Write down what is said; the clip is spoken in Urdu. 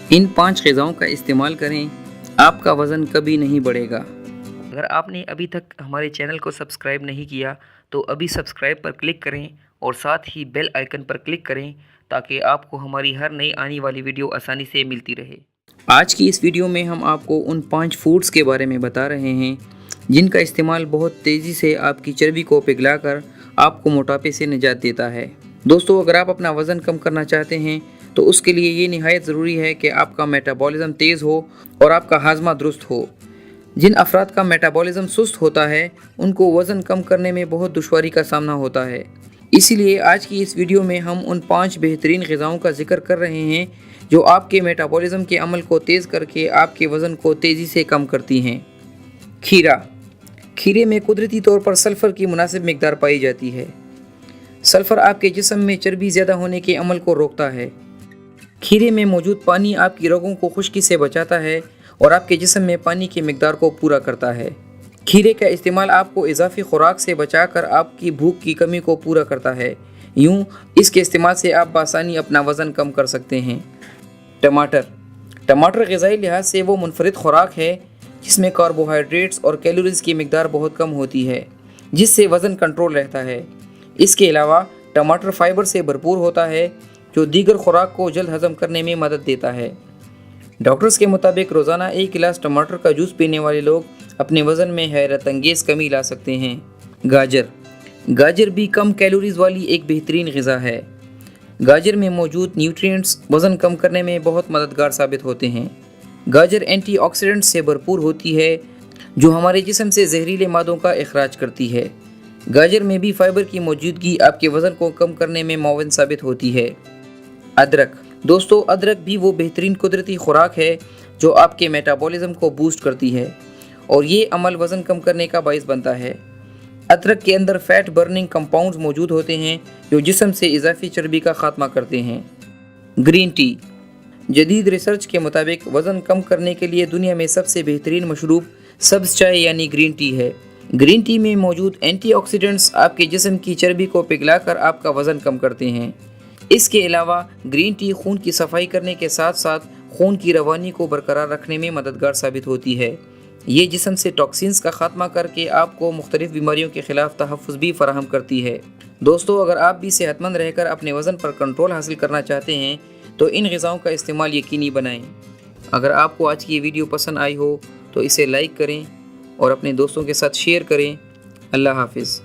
ان 5 غذاؤں کا استعمال کریں، آپ کا وزن کبھی نہیں بڑھے گا۔ اگر آپ نے ابھی تک ہمارے چینل کو سبسکرائب نہیں کیا تو ابھی سبسکرائب پر کلک کریں اور ساتھ ہی بیل آئیکن پر کلک کریں تاکہ آپ کو ہماری ہر نئی آنے والی ویڈیو آسانی سے ملتی رہے۔ آج کی اس ویڈیو میں ہم آپ کو ان 5 فوڈز کے بارے میں بتا رہے ہیں جن کا استعمال بہت تیزی سے آپ کی چربی کو پگھلا کر آپ کو موٹاپے سے نجات دیتا ہے۔ دوستو، اگر آپ اپنا وزن کم کرنا چاہتے ہیں تو اس کے لیے یہ نہایت ضروری ہے کہ آپ کا میٹابولزم تیز ہو اور آپ کا ہاضمہ درست ہو۔ جن افراد کا میٹابولزم سست ہوتا ہے ان کو وزن کم کرنے میں بہت دشواری کا سامنا ہوتا ہے۔ اسی لیے آج کی اس ویڈیو میں ہم ان 5 بہترین غذاؤں کا ذکر کر رہے ہیں جو آپ کے میٹابولزم کے عمل کو تیز کر کے آپ کے وزن کو تیزی سے کم کرتی ہیں۔ کھیرا۔ کھیرے میں قدرتی طور پر سلفر کی مناسب مقدار پائی جاتی ہے۔ سلفر آپ کے جسم میں چربی زیادہ ہونے کے عمل کو روکتا ہے۔ کھیرے میں موجود پانی آپ کی رگوں کو خشکی سے بچاتا ہے اور آپ کے جسم میں پانی کی مقدار کو پورا کرتا ہے۔ کھیرے کا استعمال آپ کو اضافی خوراک سے بچا کر آپ کی بھوک کی کمی کو پورا کرتا ہے۔ یوں اس کے استعمال سے آپ بآسانی اپنا وزن کم کر سکتے ہیں۔ ٹماٹر۔ ٹماٹر غذائی لحاظ سے وہ منفرد خوراک ہے جس میں کاربوہائیڈریٹس اور کیلوریز کی مقدار بہت کم ہوتی ہے، جس سے وزن کنٹرول رہتا ہے۔ اس کے علاوہ ٹماٹر فائبر سے بھرپور ہوتا ہے جو دیگر خوراک کو جلد ہضم کرنے میں مدد دیتا ہے۔ ڈاکٹرز کے مطابق روزانہ 1 گلاس ٹماٹر کا جوس پینے والے لوگ اپنے وزن میں حیرت انگیز کمی لا سکتے ہیں۔ گاجر۔ گاجر بھی کم کیلوریز والی ایک بہترین غذا ہے۔ گاجر میں موجود نیوٹرینٹس وزن کم کرنے میں بہت مددگار ثابت ہوتے ہیں۔ گاجر اینٹی آکسیڈنٹس سے بھرپور ہوتی ہے جو ہمارے جسم سے زہریلے مادوں کا اخراج کرتی ہے۔ گاجر میں بھی فائبر کی موجودگی آپ کے وزن کو کم کرنے میں معاون ثابت ہوتی ہے۔ ادرک۔ دوستو، ادرک بھی وہ بہترین قدرتی خوراک ہے جو آپ کے میٹابولزم کو بوسٹ کرتی ہے اور یہ عمل وزن کم کرنے کا باعث بنتا ہے۔ ادرک کے اندر فیٹ برننگ کمپاؤنڈز موجود ہوتے ہیں جو جسم سے اضافی چربی کا خاتمہ کرتے ہیں۔ Green tea. جدید ریسرچ کے مطابق وزن کم کرنے کے لیے دنیا میں سب سے بہترین مشروب سبز چائے یعنی گرین ٹی ہے۔ گرین ٹی میں موجود اینٹی آکسیڈنٹس آپ کے جسم کی چربی کو پگھلا کر آپ کا وزن کم کرتے ہیں۔ اس کے علاوہ گرین ٹی خون کی صفائی کرنے کے ساتھ ساتھ خون کی روانی کو برقرار رکھنے میں مددگار ثابت ہوتی ہے۔ یہ جسم سے ٹاکسینز کا خاتمہ کر کے آپ کو مختلف بیماریوں کے خلاف تحفظ بھی فراہم کرتی ہے۔ دوستو، اگر آپ بھی صحت مند رہ کر اپنے وزن پر کنٹرول حاصل کرنا چاہتے ہیں تو ان غذاؤں کا استعمال یقینی بنائیں۔ اگر آپ کو آج کی یہ ویڈیو پسند آئی ہو تو اسے لائک کریں اور اپنے دوستوں کے ساتھ شیئر کریں۔ اللہ حافظ۔